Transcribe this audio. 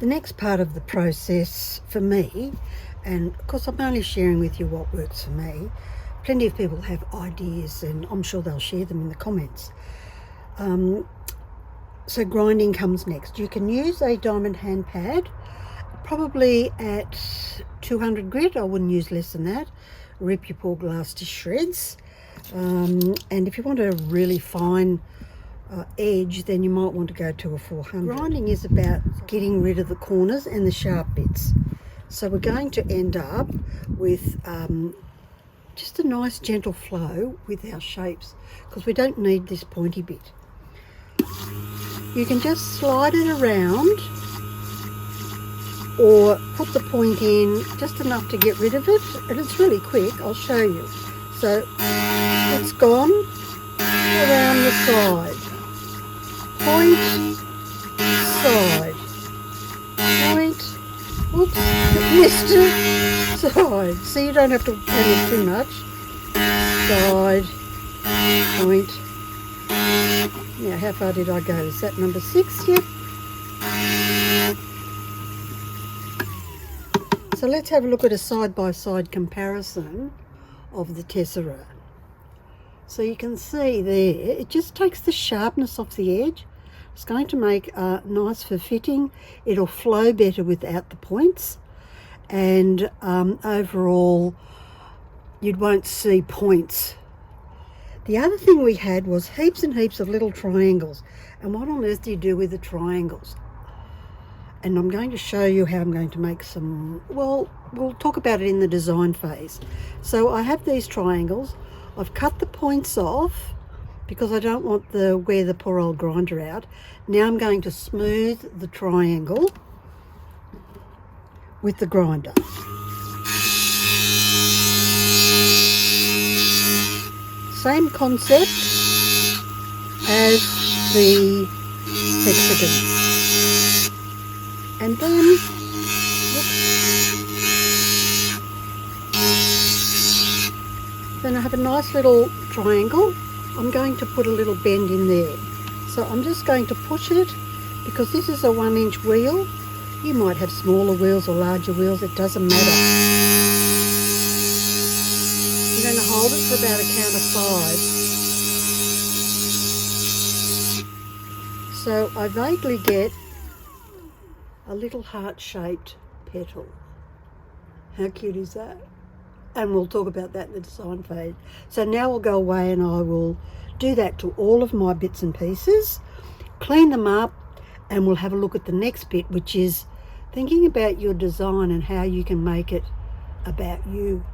The next part of the process for me, and of course I'm only sharing with you what works for me, plenty of people have ideas and I'm sure they'll share them in the comments. So grinding comes next. You can use a diamond hand pad, probably at 200 grit. I wouldn't use less than that. Rip your poor glass to shreds. And if you want a really fine edge, then you might want to go to a 400. Grinding is about getting rid of the corners and the sharp bits. So we're going to end up with just a nice gentle flow with our shapes, because we don't need this pointy bit. You can just slide it around or put the point in just enough to get rid of it, and it's really quick. I'll show you. So it's gone around the side, point, side, point, oops, missed it, side. So you don't have to panic too much. Side, point. Now, how far did I go? Is that number 6 yet? So let's have a look at a side-by-side comparison of the tessera. So you can see there, it just takes the sharpness off the edge. It's going to make nice for fitting. It'll flow better without the points. And overall, you won't see points. The other thing we had was heaps and heaps of little triangles. And what on earth do you do with the triangles? And I'm going to show you how I'm going to make some, well, we'll talk about it in the design phase. So I have these triangles. I've cut the points off because I don't want to wear the poor old grinder out. Now I'm going to smooth the triangle with the grinder. Same concept as the hexagon. And then, then I have a nice little triangle. I'm going to put a little bend in there. So I'm just going to push it, because this is a 1-inch wheel. You might have smaller wheels or larger wheels, it doesn't matter. I'm going to hold it for about a count of 5. So I vaguely get a little heart-shaped petal. How cute is that? And we'll talk about that in the design phase. So now we'll go away and I will do that to all of my bits and pieces, clean them up, and we'll have a look at the next bit, which is thinking about your design and how you can make it about you.